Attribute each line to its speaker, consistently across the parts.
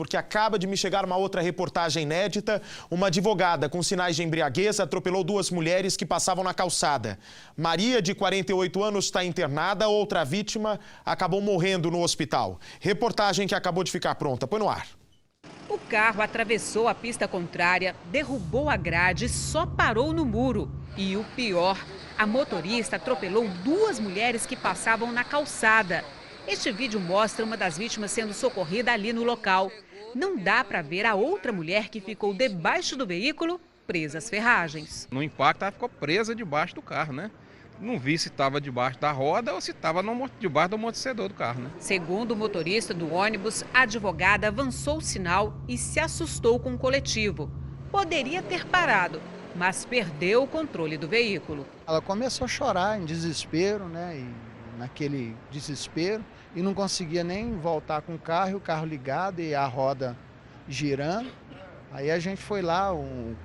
Speaker 1: porque acaba de me chegar uma outra reportagem inédita. Uma advogada com sinais de embriaguez atropelou duas mulheres que passavam na calçada. Maria, de 48 anos, está internada. Outra vítima acabou morrendo no hospital. Reportagem que acabou de ficar pronta. Põe no ar.
Speaker 2: O carro atravessou a pista contrária, derrubou a grade e só parou no muro. E o pior, a motorista atropelou duas mulheres que passavam na calçada. Este vídeo mostra uma das vítimas sendo socorrida ali no local. Não dá para ver a outra mulher que ficou debaixo do veículo, presa às ferragens.
Speaker 3: No impacto, ela ficou presa debaixo do carro, né? Não vi se estava debaixo da roda ou se estava debaixo do amortecedor do carro, né?
Speaker 2: Segundo o motorista do ônibus, a advogada avançou o sinal e se assustou com o coletivo. Poderia ter parado, mas perdeu o controle do veículo.
Speaker 4: Ela começou a chorar em desespero, né? E naquele desespero, e não conseguia nem voltar com e o carro ligado e a roda girando. Aí a gente foi lá, o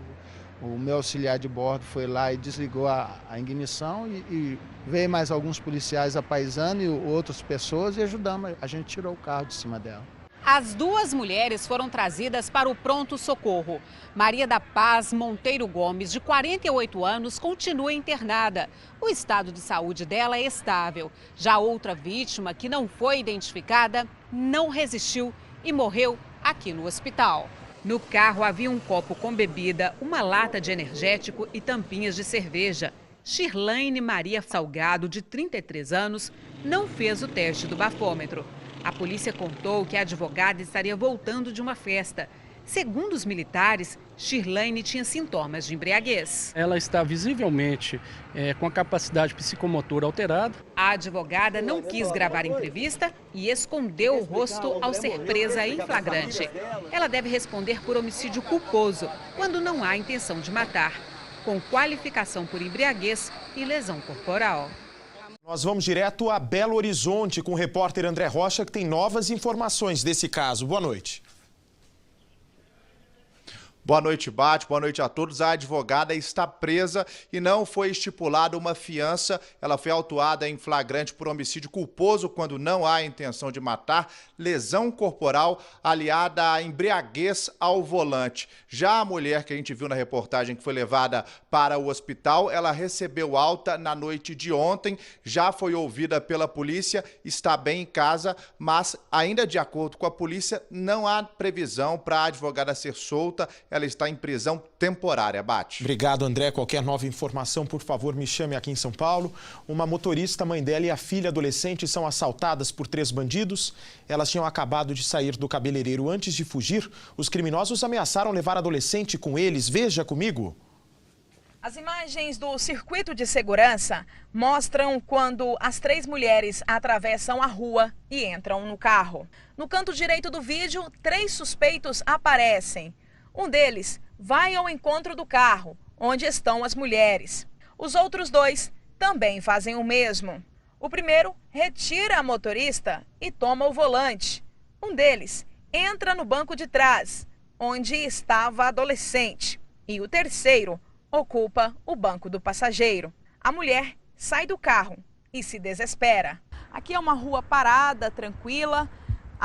Speaker 4: meu auxiliar de bordo foi lá e desligou a ignição e veio mais alguns policiais apaisando e outras pessoas e ajudamos. A gente tirou o carro de cima dela.
Speaker 2: As duas mulheres foram trazidas para o pronto-socorro. Maria da Paz Monteiro Gomes, de 48 anos, continua internada. O estado de saúde dela é estável. Já outra vítima, que não foi identificada, não resistiu e morreu aqui no hospital. No carro havia um copo com bebida, uma lata de energético e tampinhas de cerveja. Shirlane Maria Salgado, de 33 anos, não fez o teste do bafômetro. A polícia contou que a advogada estaria voltando de uma festa. Segundo os militares, Shirlane tinha sintomas de embriaguez.
Speaker 5: Ela está visivelmente com a capacidade psicomotora alterada.
Speaker 2: A advogada não quis gravar a entrevista e escondeu o rosto ao ser presa em flagrante. Ela deve responder por homicídio culposo, quando não há intenção de matar, com qualificação por embriaguez e lesão corporal.
Speaker 1: Nós vamos direto a Belo Horizonte com o repórter André Rocha, que tem novas informações desse caso. Boa noite.
Speaker 6: Boa noite, Bate. Boa noite a todos. A advogada está presa e não foi estipulada uma fiança. Ela foi autuada em flagrante por homicídio culposo quando não há intenção de matar, lesão corporal aliada a embriaguez ao volante. Já a mulher que a gente viu na reportagem que foi levada para o hospital, ela recebeu alta na noite de ontem, já foi ouvida pela polícia, está bem em casa, mas ainda de acordo com a polícia, não há previsão para a advogada ser solta. Ela está em prisão temporária, Bate.
Speaker 1: Obrigado, André. Qualquer nova informação, por favor, me chame aqui em São Paulo. Uma motorista, mãe dela e a filha adolescente são assaltadas por 3 bandidos. Elas tinham acabado de sair do cabeleireiro. Antes de fugir, os criminosos ameaçaram levar a adolescente com eles. Veja comigo.
Speaker 7: As imagens do circuito de segurança mostram quando as 3 mulheres atravessam a rua e entram no carro. No canto direito do vídeo, 3 suspeitos aparecem. Um deles vai ao encontro do carro, onde estão as mulheres. Os outros 2 também fazem o mesmo. O primeiro retira a motorista e toma o volante. Um deles entra no banco de trás, onde estava a adolescente. E o terceiro ocupa o banco do passageiro. A mulher sai do carro e se desespera. Aqui é uma rua parada, tranquila.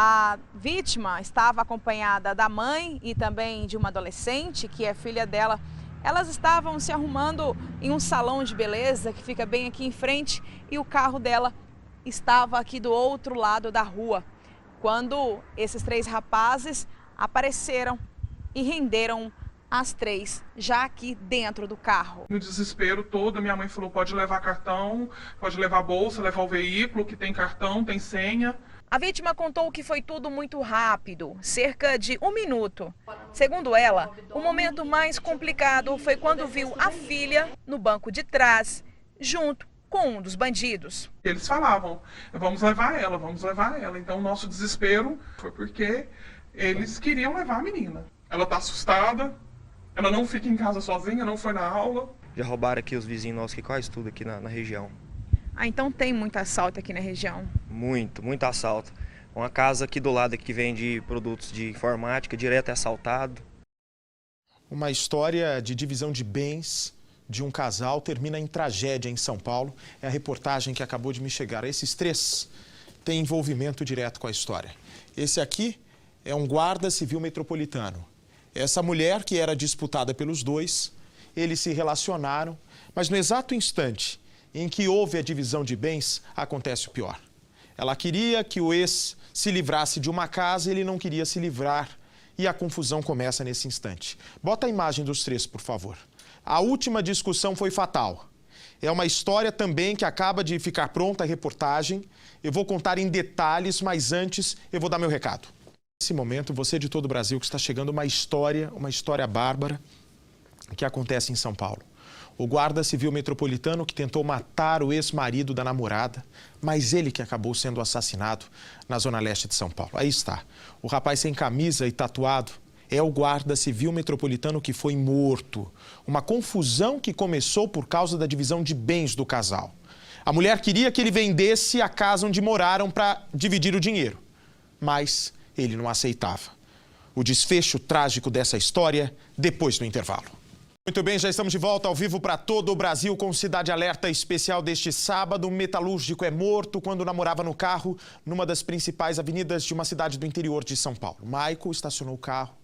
Speaker 7: A vítima estava acompanhada da mãe e também de uma adolescente, que é filha dela. Elas estavam se arrumando em um salão de beleza que fica bem aqui em frente e o carro dela estava aqui do outro lado da rua, quando esses 3 rapazes apareceram e renderam as 3 já aqui dentro do carro.
Speaker 8: No desespero todo, minha mãe falou: pode levar cartão, pode levar bolsa, levar o veículo, que tem cartão, tem senha.
Speaker 7: A vítima contou que foi tudo muito rápido, cerca de 1 minuto. Segundo ela, o momento mais complicado foi quando viu a filha no banco de trás, junto com um dos bandidos.
Speaker 8: Eles falavam: vamos levar ela, vamos levar ela. Então o nosso desespero foi porque eles queriam levar a menina. Ela tá assustada, ela não fica em casa sozinha, não foi na aula.
Speaker 9: Já roubaram aqui os vizinhos nossos, que quase tudo aqui na região.
Speaker 7: Ah, então tem muito assalto aqui na região?
Speaker 9: Muito assalto. Uma casa aqui do lado que vende produtos de informática, direto é assaltado.
Speaker 1: Uma história de divisão de bens de um casal termina em tragédia em São Paulo. É a reportagem que acabou de me chegar. Esses 3 têm envolvimento direto com a história. Esse aqui é um guarda civil metropolitano. Essa mulher, que era disputada pelos dois, eles se relacionaram, mas no exato instante em que houve a divisão de bens, acontece o pior. Ela queria que o ex se livrasse de uma casa, ele não queria se livrar, e a confusão começa nesse instante. Bota a imagem dos três, por favor. A última discussão foi fatal. É uma história também que acaba de ficar pronta a reportagem. Eu vou contar em detalhes, mas antes eu vou dar meu recado. Nesse momento, você de todo o Brasil, que está chegando uma história bárbara que acontece em São Paulo. O guarda civil metropolitano que tentou matar o ex-marido da namorada, mas ele que acabou sendo assassinado na zona leste de São Paulo. Aí está. O rapaz sem camisa e tatuado é o guarda civil metropolitano que foi morto. Uma confusão que começou por causa da divisão de bens do casal. A mulher queria que ele vendesse a casa onde moraram para dividir o dinheiro, mas ele não aceitava. O desfecho trágico dessa história depois do intervalo. Muito bem, já estamos de volta ao vivo para todo o Brasil com Cidade Alerta especial deste sábado. Um metalúrgico é morto quando namorava no carro numa das principais avenidas de uma cidade do interior de São Paulo. Michael estacionou o carro,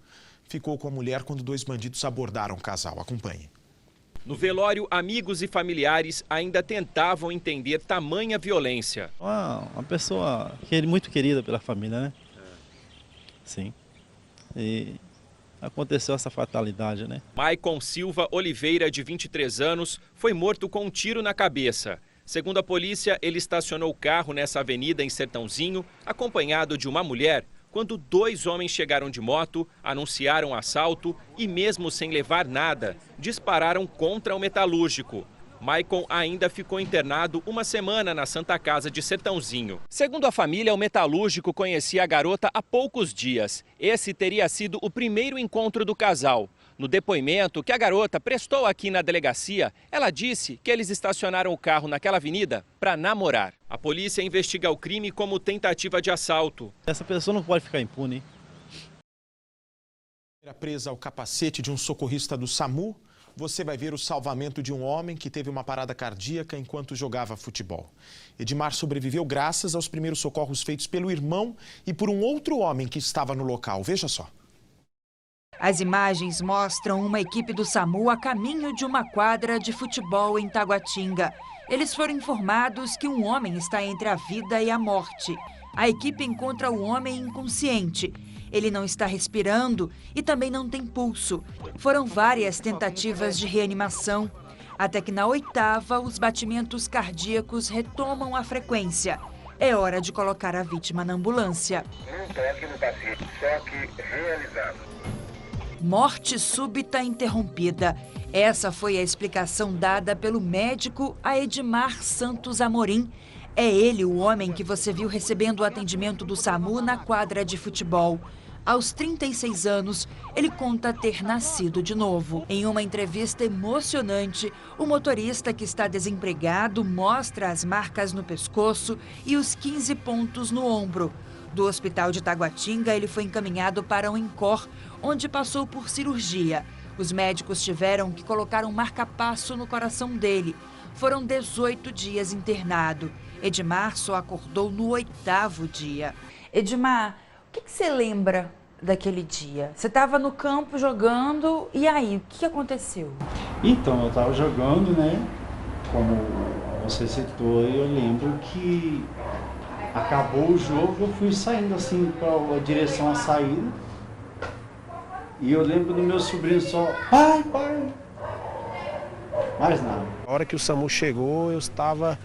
Speaker 1: ficou com a mulher quando dois bandidos abordaram o casal. Acompanhe.
Speaker 10: No velório, amigos e familiares ainda tentavam entender tamanha violência.
Speaker 11: Uma pessoa muito querida pela família, né? Sim. E aconteceu essa fatalidade, né?
Speaker 10: Maicon Silva Oliveira, de 23 anos, foi morto com um tiro na cabeça. Segundo a polícia, ele estacionou o carro nessa avenida em Sertãozinho, acompanhado de uma mulher, quando dois homens chegaram de moto, anunciaram assalto e, mesmo sem levar nada, dispararam contra o metalúrgico. Maicon ainda ficou internado uma semana na Santa Casa de Sertãozinho. Segundo a família, o metalúrgico conhecia a garota há poucos dias. Esse teria sido o primeiro encontro do casal. No depoimento que a garota prestou aqui na delegacia, ela disse que eles estacionaram o carro naquela avenida para namorar. A polícia investiga o crime como tentativa de assalto.
Speaker 11: Essa pessoa não pode ficar impune.
Speaker 1: Presa ao capacete de um socorrista do SAMU, você vai ver o salvamento de um homem que teve uma parada cardíaca enquanto jogava futebol. Edmar sobreviveu graças aos primeiros socorros feitos pelo irmão e por um outro homem que estava no local. Veja só.
Speaker 12: As imagens mostram uma equipe do SAMU a caminho de uma quadra de futebol em Taguatinga. Eles foram informados que um homem está entre a vida e a morte. A equipe encontra o homem inconsciente. Ele não está respirando e também não tem pulso. Foram várias tentativas de reanimação, até que na 8ª os batimentos cardíacos retomam a frequência. É hora de colocar a vítima na ambulância. Morte súbita interrompida. Essa foi a explicação dada pelo médico a Edmar Santos Amorim. É ele o homem que você viu recebendo o atendimento do SAMU na quadra de futebol. Aos 36 anos, ele conta ter nascido de novo. Em uma entrevista emocionante, o motorista que está desempregado mostra as marcas no pescoço e os 15 pontos no ombro. Do hospital de Taguatinga, ele foi encaminhado para um INCOR, onde passou por cirurgia. Os médicos tiveram que colocar um marca-passo no coração dele. Foram 18 dias internado. Edmar só acordou no 8º dia.
Speaker 13: Edmar, o que você lembra daquele dia? Você estava no campo jogando, e aí, o que aconteceu?
Speaker 14: Então, eu estava jogando, né? Como você citou, eu lembro que acabou o jogo, eu fui saindo assim para a direção à saída. E eu lembro do meu sobrinho só, pai, pai. Mais nada.
Speaker 15: A hora que o SAMU chegou, eu estava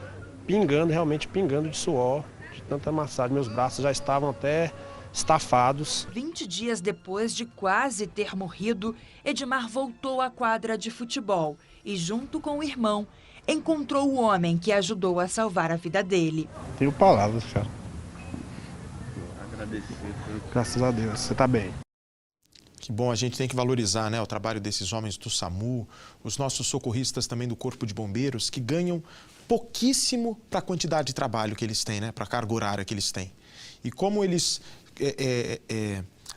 Speaker 15: pingando, realmente pingando de suor, de tanta massagem. Meus braços já estavam até estafados.
Speaker 12: 20 dias depois de quase ter morrido, Edmar voltou à quadra de futebol e, junto com o irmão, encontrou o homem que ajudou a salvar a vida dele.
Speaker 15: Tenho palavras, cara. Agradecer. Graças a Deus, você está bem.
Speaker 1: Que bom, a gente tem que valorizar, né, o trabalho desses homens do SAMU, os nossos socorristas também do Corpo de Bombeiros, que ganham pouquíssimo para a quantidade de trabalho que eles têm, né, para a carga horária que eles têm. E como eles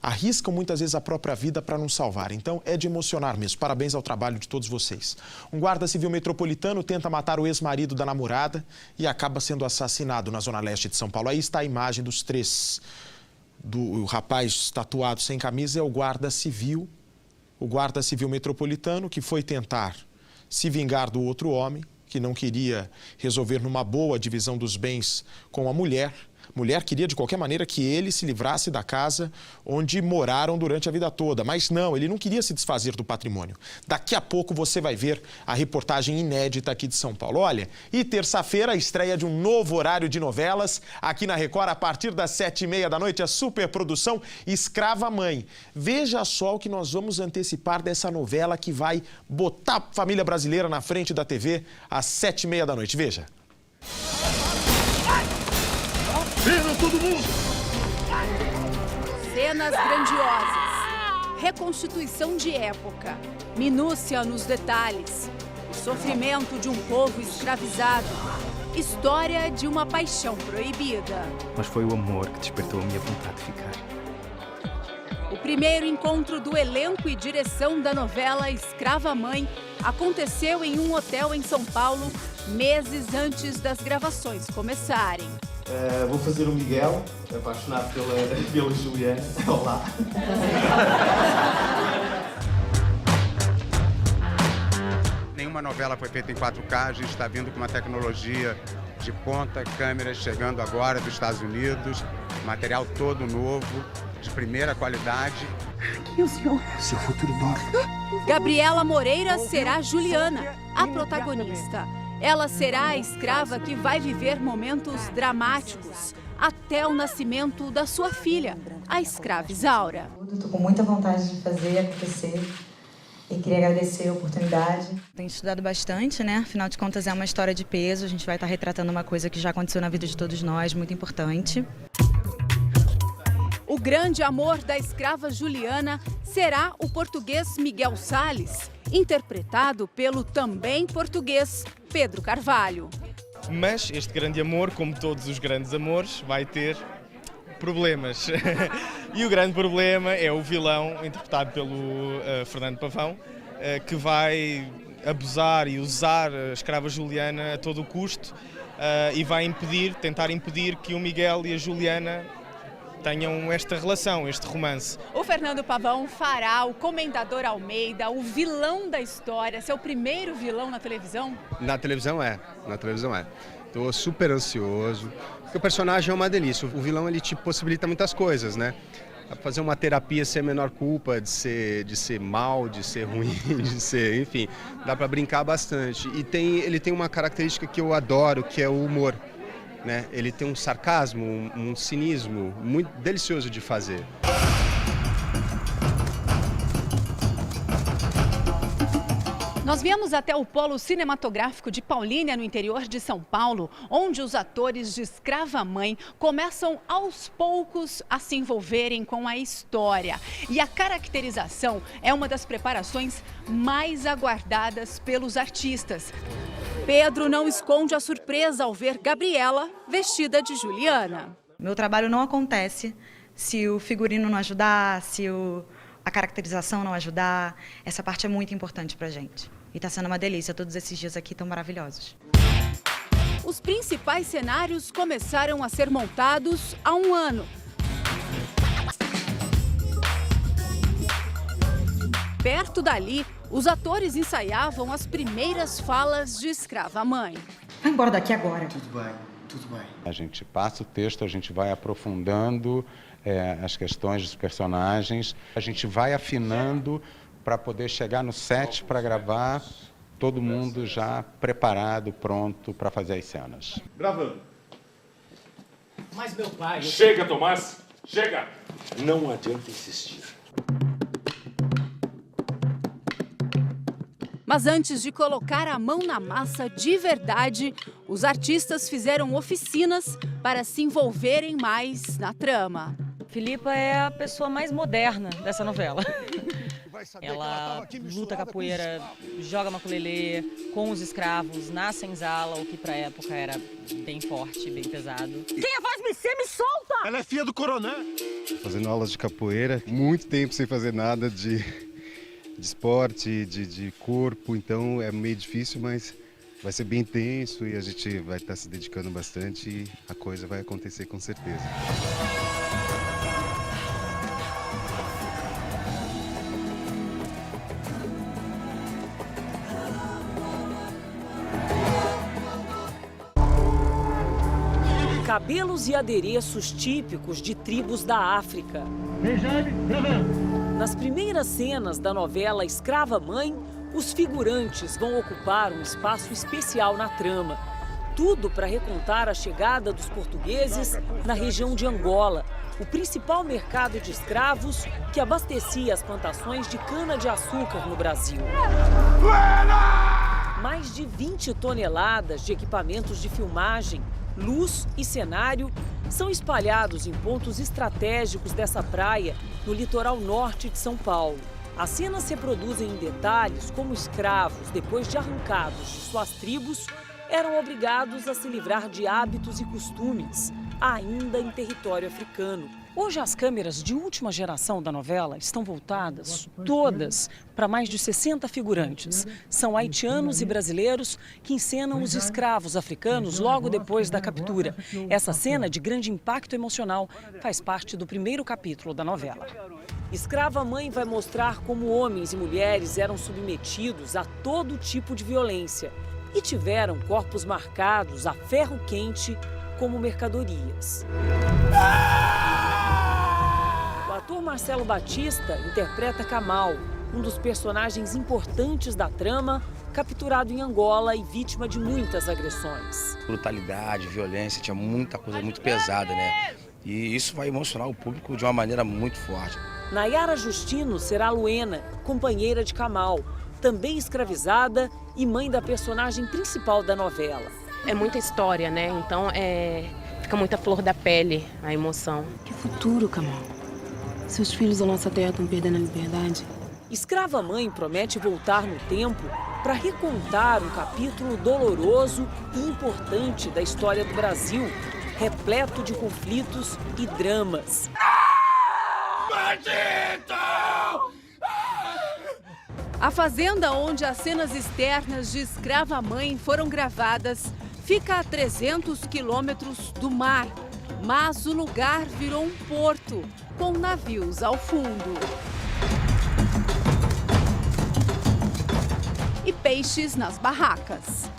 Speaker 1: arriscam muitas vezes a própria vida para nos salvar. Então é de emocionar mesmo. Parabéns ao trabalho de todos vocês. Um guarda civil metropolitano tenta matar o ex-marido da namorada e acaba sendo assassinado na zona leste de São Paulo. Aí está a imagem dos três do rapaz tatuado sem camisa é o guarda civil metropolitano, que foi tentar se vingar do outro homem, que não queria resolver numa boa divisão dos bens com a mulher. A mulher queria, de qualquer maneira, que ele se livrasse da casa onde moraram durante a vida toda. Mas não, ele não queria se desfazer do patrimônio. Daqui a pouco você vai ver a reportagem inédita aqui de São Paulo. Olha, e terça-feira, a estreia de um novo horário de novelas aqui na Record, a partir das 7h30 da noite, a superprodução Escrava Mãe. Veja só o que nós vamos antecipar dessa novela que vai botar a família brasileira na frente da TV às 7h30 da noite. Veja.
Speaker 16: Viram todo mundo!
Speaker 17: Cenas grandiosas, reconstituição de época, minúcia nos detalhes, o sofrimento de um povo escravizado, história de uma paixão proibida.
Speaker 18: Mas foi o amor que despertou a minha vontade de ficar.
Speaker 17: O primeiro encontro do elenco e direção da novela Escrava Mãe aconteceu em um hotel em São Paulo, meses antes das gravações começarem.
Speaker 19: Vou fazer o Miguel, apaixonado pela Juliana. Olá.
Speaker 20: Nenhuma novela foi feita em 4K, a gente está vindo com uma tecnologia de ponta, câmeras chegando agora dos Estados Unidos, material todo novo, de primeira qualidade.
Speaker 17: Quem é o senhor?
Speaker 19: Seu futuro noivo.
Speaker 17: Gabriela Moreira será Juliana, a protagonista. Ela será a escrava que vai viver momentos dramáticos até o nascimento da sua filha, a escrava Isaura.
Speaker 21: Estou com muita vontade de fazer acontecer e queria agradecer a oportunidade.
Speaker 22: Tenho estudado bastante, né? Afinal de contas é uma história de peso, a gente vai estar retratando uma coisa que já aconteceu na vida de todos nós, muito importante.
Speaker 17: O grande amor da escrava Juliana será o português Miguel Salles, interpretado pelo também português Pedro Carvalho.
Speaker 23: Mas este grande amor, como todos os grandes amores, vai ter problemas. E o grande problema é o vilão, interpretado pelo Fernando Pavão, que vai abusar e usar a escrava Juliana a todo o custo e vai tentar impedir que o Miguel e a Juliana tenham esta relação, este romance.
Speaker 17: O Fernando Pavão fará o Comendador Almeida, o vilão da história, seu primeiro vilão na televisão?
Speaker 20: Na televisão é. Estou super ansioso, porque o personagem é uma delícia. O vilão, ele te possibilita muitas coisas, né? Fazer uma terapia sem a menor culpa de ser mal, de ser ruim, enfim, dá para brincar bastante. E ele tem uma característica que eu adoro, que é o humor. Né? Ele tem um sarcasmo, um cinismo muito delicioso de fazer.
Speaker 17: Nós viemos até o Polo Cinematográfico de Paulínia, no interior de São Paulo, onde os atores de Escrava Mãe começam aos poucos a se envolverem com a história. E a caracterização é uma das preparações mais aguardadas pelos artistas. Pedro não esconde a surpresa ao ver Gabriela vestida de Juliana.
Speaker 22: Meu trabalho não acontece se o figurino não ajudar, se a caracterização não ajudar. Essa parte é muito importante pra gente. E tá sendo uma delícia, todos esses dias aqui estão maravilhosos.
Speaker 17: Os principais cenários começaram a ser montados há um ano. Perto dali, os atores ensaiavam as primeiras falas de Escrava Mãe.
Speaker 21: Vai embora daqui agora.
Speaker 19: Tudo bem.
Speaker 20: A gente passa o texto, a gente vai aprofundando as questões dos personagens, a gente vai afinando para poder chegar no set para gravar, todo mundo já preparado, pronto para fazer as cenas.
Speaker 19: Gravando.
Speaker 16: Mas meu pai...
Speaker 24: Chega, Tomás! Chega!
Speaker 16: Não adianta insistir.
Speaker 17: Mas antes de colocar a mão na massa de verdade, os artistas fizeram oficinas para se envolverem mais na trama.
Speaker 25: Filipa é a pessoa mais moderna dessa novela. Ela luta capoeira, joga maculelê com os escravos, na senzala, o que pra época era bem forte, bem pesado.
Speaker 21: Quem é voz me solta!
Speaker 19: Ela é filha do coronel.
Speaker 20: Fazendo aulas de capoeira, muito tempo sem fazer nada de esporte, de corpo, então é meio difícil, mas vai ser bem intenso e a gente vai estar se dedicando bastante e a coisa vai acontecer com certeza.
Speaker 2: cabelos e adereços típicos de tribos da África. Nas primeiras cenas da novela Escrava Mãe, os figurantes vão ocupar um espaço especial na trama. Tudo para recontar a chegada dos portugueses na região de Angola, o principal mercado de escravos que abastecia as plantações de cana-de-açúcar no Brasil. Mais de 20 toneladas de equipamentos de filmagem, luz e cenário são espalhados em pontos estratégicos dessa praia no litoral norte de São Paulo. As cenas se reproduzem em detalhes como escravos, depois de arrancados de suas tribos, eram obrigados a se livrar de hábitos e costumes, ainda em território africano. Hoje as câmeras de última geração da novela estão voltadas todas para mais de 60 figurantes. São haitianos e brasileiros que encenam os escravos africanos logo depois da captura. Essa cena de grande impacto emocional faz parte do primeiro capítulo da novela. Escrava Mãe vai mostrar como homens e mulheres eram submetidos a todo tipo de violência e tiveram corpos marcados a ferro quente como mercadorias. O ator Marcelo Batista interpreta Kamal, um dos personagens importantes da trama, capturado em Angola e vítima de muitas agressões.
Speaker 3: Brutalidade, violência, tinha muita coisa muito pesada, né? E isso vai emocionar o público de uma maneira muito forte.
Speaker 2: Nayara Justino será Luena, companheira de Kamal, também escravizada e mãe da personagem principal da novela.
Speaker 4: É muita história, né? Então fica muita flor da pele a emoção.
Speaker 5: Que futuro, Kamal? Seus filhos da nossa terra estão perdendo a liberdade.
Speaker 2: Escrava Mãe promete voltar no tempo para recontar um capítulo doloroso e importante da história do Brasil, repleto de conflitos e dramas.
Speaker 17: A fazenda onde as cenas externas de Escrava Mãe foram gravadas fica a 300 quilômetros do mar, mas o lugar virou um porto, com navios ao fundo. E peixes nas barracas.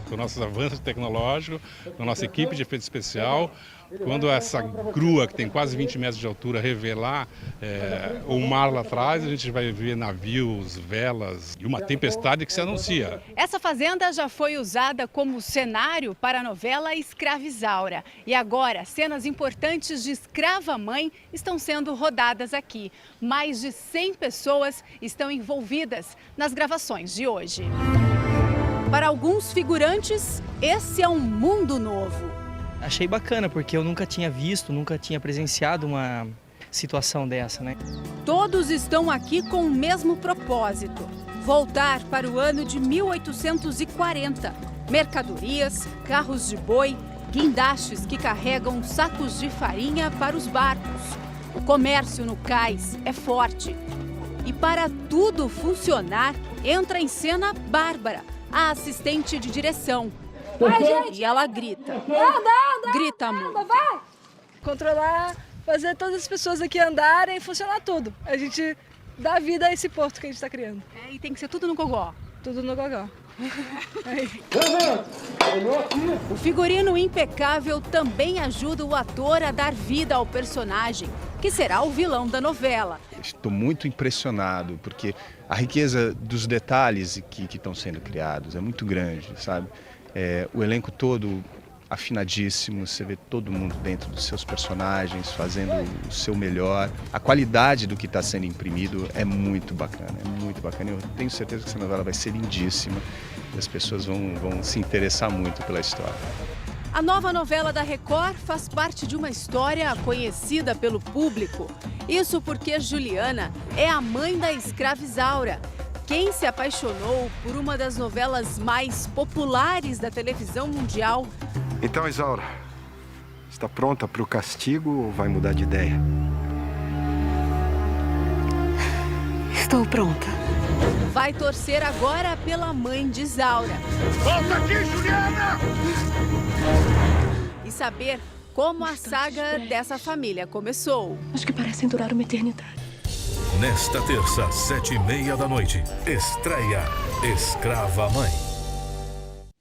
Speaker 6: Com nossos avanços tecnológicos, com a nossa equipe de efeito especial, quando essa grua, que tem quase 20 metros de altura, revelar o mar lá atrás, a gente vai ver navios, velas e uma tempestade que se anuncia.
Speaker 17: Essa fazenda já foi usada como cenário para a novela Escravizaura. E agora, cenas importantes de Escrava Mãe estão sendo rodadas aqui. Mais de 100 pessoas estão envolvidas nas gravações de hoje. Para alguns figurantes, esse é um mundo novo.
Speaker 26: Achei bacana, porque eu nunca tinha visto, nunca tinha presenciado uma situação dessa, né?
Speaker 17: Todos estão aqui com o mesmo propósito: voltar para o ano de 1840. Mercadorias, carros de boi, guindastes que carregam sacos de farinha para os barcos. O comércio no cais é forte. E para tudo funcionar, entra em cena Bárbara, a assistente de direção.
Speaker 27: Vai, gente.
Speaker 17: E ela grita.
Speaker 27: Anda.
Speaker 17: Grita muito.
Speaker 27: Vai. Controlar, fazer todas as pessoas aqui andarem e funcionar tudo. A gente dá vida a esse porto que a gente está criando.
Speaker 17: E tem que ser tudo no gogó.
Speaker 27: Tudo no gogó.
Speaker 17: O figurino impecável também ajuda o ator a dar vida ao personagem, que será o vilão da novela.
Speaker 28: Estou muito impressionado, porque a riqueza dos detalhes que estão sendo criados é muito grande, sabe? O elenco todo afinadíssimo, você vê todo mundo dentro dos seus personagens, fazendo o seu melhor. A qualidade do que está sendo imprimido é muito bacana, Eu tenho certeza que essa novela vai ser lindíssima e as pessoas vão se interessar muito pela história.
Speaker 17: A nova novela da Record faz parte de uma história conhecida pelo público. Isso porque Juliana é a mãe da Escravizaura. Quem se apaixonou por uma das novelas mais populares da televisão mundial.
Speaker 29: Então, Isaura, está pronta para o castigo ou vai mudar de ideia?
Speaker 5: Estou pronta.
Speaker 17: Vai torcer agora pela mãe de Isaura.
Speaker 29: Volta aqui, Juliana!
Speaker 17: E saber como a saga dessa família começou.
Speaker 5: Acho que parecem durar uma eternidade.
Speaker 30: Nesta terça, 7h30 da noite, estreia Escrava Mãe.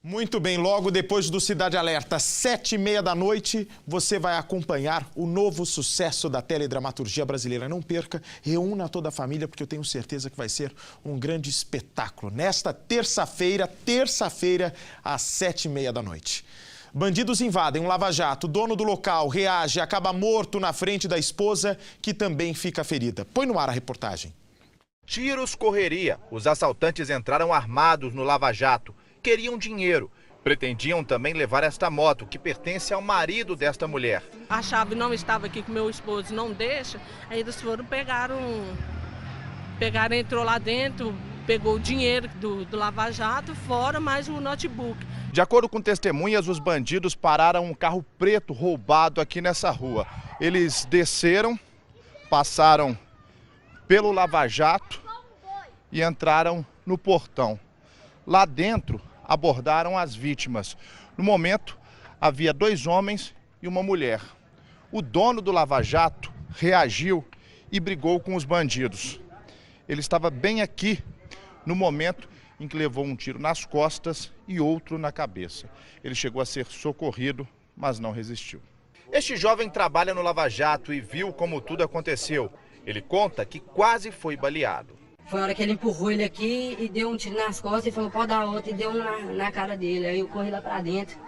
Speaker 1: Muito bem, logo depois do Cidade Alerta, 7h30 da noite, você vai acompanhar o novo sucesso da teledramaturgia brasileira. Não perca, reúna toda a família, porque eu tenho certeza que vai ser um grande espetáculo. Nesta terça-feira, às 7h30 da noite. Bandidos invadem um lava-jato, o dono do local reage e acaba morto na frente da esposa, que também fica ferida. Põe no ar a reportagem.
Speaker 7: Tiros, correria. Os assaltantes entraram armados no lava-jato. Queriam dinheiro. Pretendiam também levar esta moto, que pertence ao marido desta mulher.
Speaker 8: A chave não estava aqui com meu esposo, não deixa. Aí eles foram, pegaram, entrou lá dentro, pegou o dinheiro do lava-jato, fora mais o notebook.
Speaker 7: De acordo com testemunhas, os bandidos pararam um carro preto roubado aqui nessa rua. Eles desceram, passaram pelo lava-jato e entraram no portão. Lá dentro, abordaram as vítimas. No momento, havia 2 homens e uma mulher. O dono do lava-jato reagiu e brigou com os bandidos. Ele estava bem aqui no momento em que levou um tiro nas costas e outro na cabeça. Ele chegou a ser socorrido, mas não resistiu. Este jovem trabalha no lava-jato e viu como tudo aconteceu. Ele conta que quase foi baleado.
Speaker 9: Foi a hora que ele empurrou ele aqui e deu um tiro nas costas e falou, pode dar outro, e deu um na cara dele. Aí eu corri lá pra dentro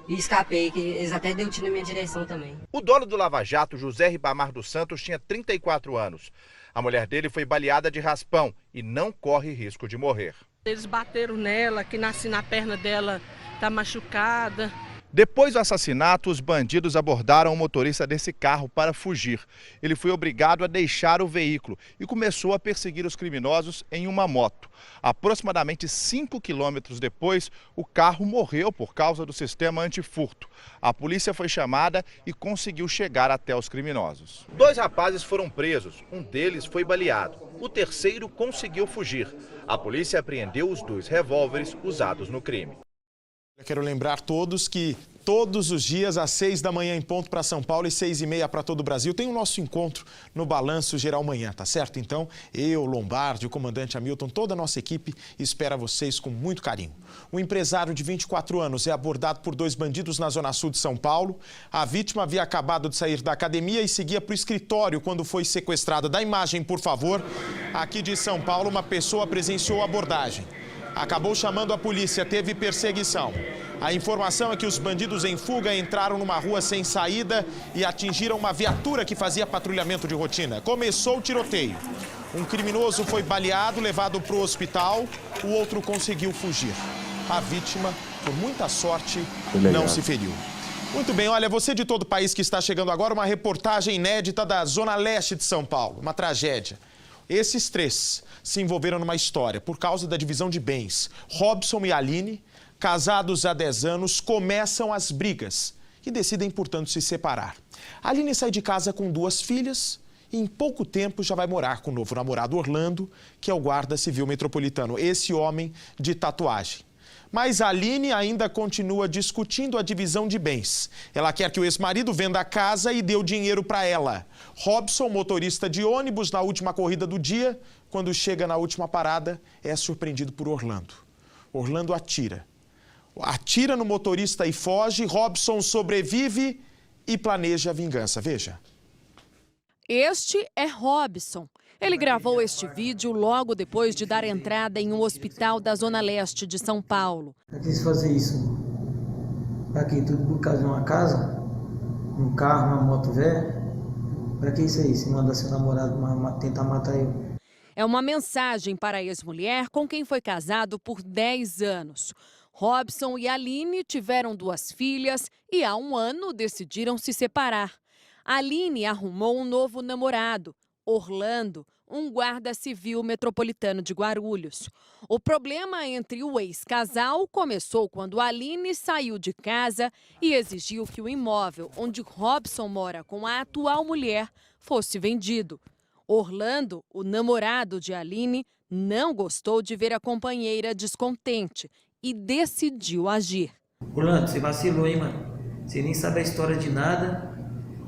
Speaker 9: e escapei, que eles até deu tiro na minha direção também.
Speaker 7: O dono do lava-jato, José Ribamar dos Santos, tinha 34 anos. A mulher dele foi baleada de raspão e não corre risco de morrer.
Speaker 8: Eles bateram nela, que nasce na perna dela, tá machucada.
Speaker 7: Depois do assassinato, os bandidos abordaram o motorista desse carro para fugir. Ele foi obrigado a deixar o veículo e começou a perseguir os criminosos em uma moto. Aproximadamente 5 quilômetros depois, o carro morreu por causa do sistema antifurto. A polícia foi chamada e conseguiu chegar até os criminosos. 2 rapazes foram presos, um deles foi baleado. O terceiro conseguiu fugir. A polícia apreendeu os 2 revólveres usados no crime.
Speaker 1: Eu quero lembrar todos que todos os dias, às 6 da manhã em ponto para São Paulo e 6h30 para todo o Brasil, tem o nosso encontro no Balanço Geral Manhã, tá certo? Então, eu, Lombardi, o comandante Hamilton, toda a nossa equipe espera vocês com muito carinho. Um empresário de 24 anos é abordado por 2 bandidos na zona sul de São Paulo. A vítima havia acabado de sair da academia e seguia para o escritório quando foi sequestrada. Da imagem, por favor. Aqui de São Paulo, uma pessoa presenciou a abordagem. Acabou chamando a polícia, teve perseguição. A informação é que os bandidos em fuga entraram numa rua sem saída e atingiram uma viatura que fazia patrulhamento de rotina. Começou o tiroteio. Um criminoso foi baleado, levado para o hospital, o outro conseguiu fugir. A vítima, por muita sorte, não se feriu. Muito bem, olha, você de todo o país que está chegando agora, uma reportagem inédita da Zona Leste de São Paulo, uma tragédia. Esses 3 se envolveram numa história por causa da divisão de bens. Robson e Aline, casados há 10 anos, começam as brigas e decidem, portanto, se separar. Aline sai de casa com 2 filhas e em pouco tempo já vai morar com o novo namorado Orlando, que é o guarda civil metropolitano, esse homem de tatuagem. Mas a Aline ainda continua discutindo a divisão de bens. Ela quer que o ex-marido venda a casa e dê o dinheiro para ela. Robson, motorista de ônibus na última corrida do dia, quando chega na última parada, é surpreendido por Orlando. Orlando atira. Atira no motorista e foge. Robson sobrevive e planeja a vingança. Veja.
Speaker 10: Este é Robson. Ele gravou este vídeo logo depois de dar entrada em um hospital da Zona Leste de São Paulo.
Speaker 11: Eu quis fazer isso aqui, tudo por causa de uma casa, um carro, uma moto velha. Pra que isso aí? Se mandar seu namorado tentar matar eu.
Speaker 10: É uma mensagem para a ex-mulher com quem foi casado por 10 anos. Robson e Aline tiveram 2 filhas e há 1 ano decidiram se separar. Aline arrumou um novo namorado, Orlando, um guarda civil metropolitano de Guarulhos. O problema entre o ex-casal começou quando Aline saiu de casa e exigiu que o imóvel onde Robson mora com a atual mulher fosse vendido. Orlando, o namorado de Aline, não gostou de ver a companheira descontente e decidiu agir.
Speaker 11: Orlando, você vacilou, hein, mano? Você nem sabe a história de nada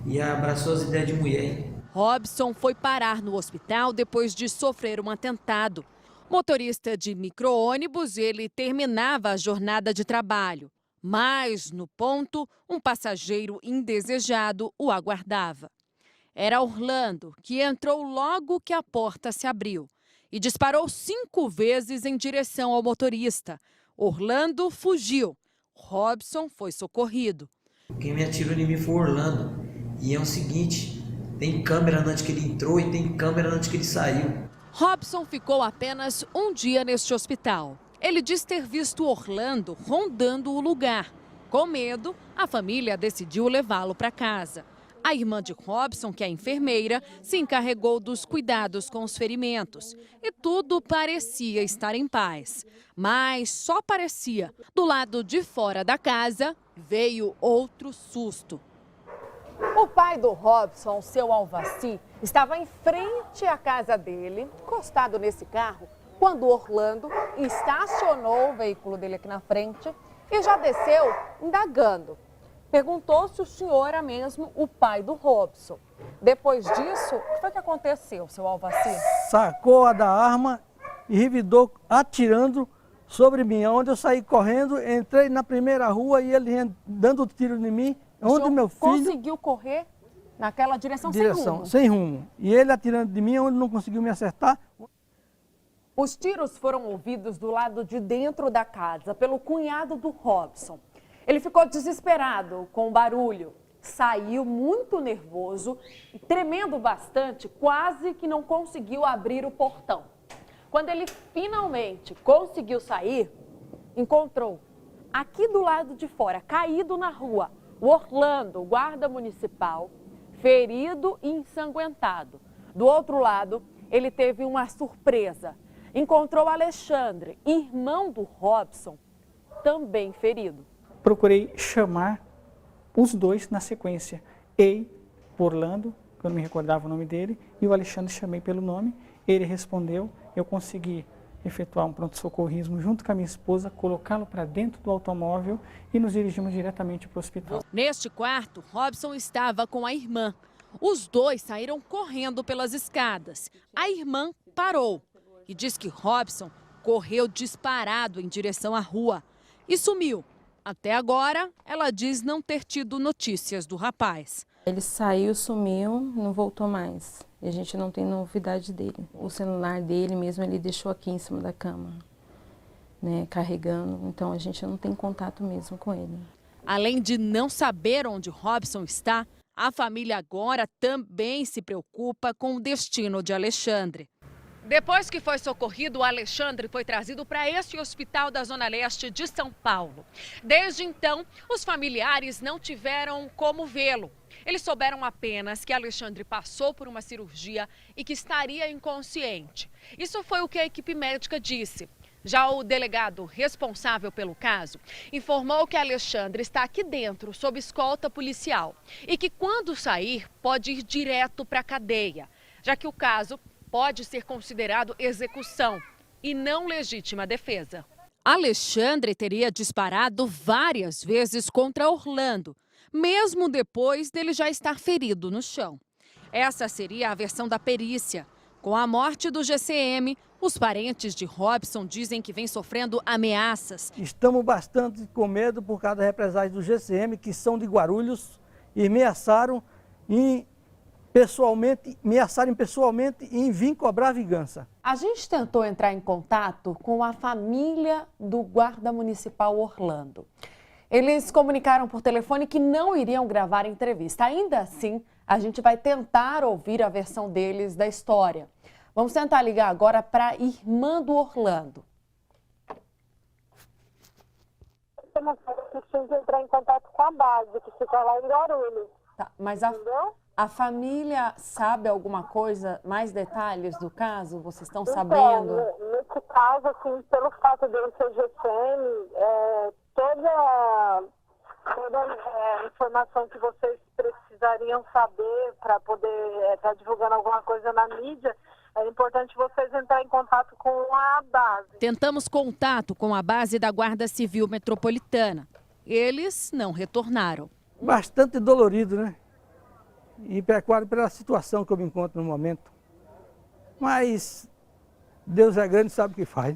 Speaker 11: e abraçou as ideias de mulher, hein?
Speaker 10: Robson foi parar no hospital depois de sofrer um atentado. Motorista de micro-ônibus, ele terminava a jornada de trabalho. Mas, no ponto, um passageiro indesejado o aguardava. Era Orlando, que entrou logo que a porta se abriu e disparou 5 vezes em direção ao motorista. Orlando fugiu. Robson foi socorrido.
Speaker 11: Quem me atirou em mim foi Orlando. E é o seguinte, tem câmera antes que ele entrou e tem câmera antes que ele saiu.
Speaker 10: Robson ficou apenas um dia neste hospital. Ele diz ter visto Orlando rondando o lugar. Com medo, a família decidiu levá-lo para casa. A irmã de Robson, que é enfermeira, se encarregou dos cuidados com os ferimentos. E tudo parecia estar em paz. Mas só parecia. Do lado de fora da casa, veio outro susto.
Speaker 12: O pai do Robson, seu Alvaci, estava em frente à casa dele, encostado nesse carro, quando Orlando estacionou o veículo dele aqui na frente e já desceu indagando. Perguntou se o senhor era mesmo o pai do Robson. Depois disso, o que foi que aconteceu, seu Alvaci?
Speaker 13: Sacou a da arma e revidou atirando sobre mim, onde eu saí correndo, entrei na primeira rua e ele dando tiro em mim, onde meu filho...
Speaker 12: conseguiu correr naquela direção sem rumo?
Speaker 13: Sem rumo. E ele atirando de mim, onde não conseguiu me acertar.
Speaker 12: Os tiros foram ouvidos do lado de dentro da casa pelo cunhado do Robson. Ele ficou desesperado com o barulho, saiu muito nervoso e tremendo bastante, quase que não conseguiu abrir o portão. Quando ele finalmente conseguiu sair, encontrou aqui do lado de fora, caído na rua, o Orlando, o guarda municipal, ferido e ensanguentado. Do outro lado, ele teve uma surpresa. Encontrou Alexandre, irmão do Robson, também ferido.
Speaker 14: Procurei chamar os dois na sequência. Orlando, que eu não me recordava o nome dele, e o Alexandre chamei pelo nome. Ele respondeu, eu consegui efetuar um pronto-socorrismo junto com a minha esposa, colocá-lo para dentro do automóvel e nos dirigimos diretamente para o hospital.
Speaker 10: Neste quarto, Robson estava com a irmã. Os dois saíram correndo pelas escadas. A irmã parou e diz que Robson correu disparado em direção à rua e sumiu. Até agora, ela diz não ter tido notícias do rapaz.
Speaker 5: Ele saiu, sumiu, não voltou mais. E a gente não tem novidade dele. O celular dele mesmo, ele deixou aqui em cima da cama, né, carregando. Então a gente não tem contato mesmo com ele.
Speaker 10: Além de não saber onde Robson está, a família agora também se preocupa com o destino de Alexandre. Depois que foi socorrido, o Alexandre foi trazido para este hospital da Zona Leste de São Paulo. Desde então, os familiares não tiveram como vê-lo. Eles souberam apenas que Alexandre passou por uma cirurgia e que estaria inconsciente. Isso foi o que a equipe médica disse. Já o delegado responsável pelo caso informou que Alexandre está aqui dentro, sob escolta policial, e que quando sair, pode ir direto para a cadeia, já que o caso pode ser considerado execução e não legítima defesa. Alexandre teria disparado várias vezes contra Orlando, mesmo depois dele já estar ferido no chão. Essa seria a versão da perícia. Com a morte do GCM, os parentes de Robson dizem que vem sofrendo ameaças.
Speaker 13: Estamos bastante com medo por causa das represálias do GCM, que são de Guarulhos, e ameaçaram pessoalmente em vir cobrar vingança.
Speaker 12: A gente tentou entrar em contato com a família do guarda municipal Orlando. Eles comunicaram por telefone que não iriam gravar a entrevista. Ainda assim, a gente vai tentar ouvir a versão deles da história. Vamos tentar ligar agora para a irmã do Orlando.
Speaker 15: Preciso entrar em contato com a base, que fica lá em Guarulhos.
Speaker 12: Tá, mas a família sabe alguma coisa, mais detalhes do caso? Vocês estão sabendo?
Speaker 15: Nesse caso, assim, pelo fato dele ser GCM, toda a informação que vocês precisariam saber para poder estar divulgando alguma coisa na mídia, é importante vocês entrarem em contato com a base.
Speaker 10: Tentamos contato com a base da Guarda Civil Metropolitana. Eles não retornaram.
Speaker 13: Bastante dolorido, né? E preocupado pela situação que eu me encontro no momento. Mas Deus é grande e sabe o que faz.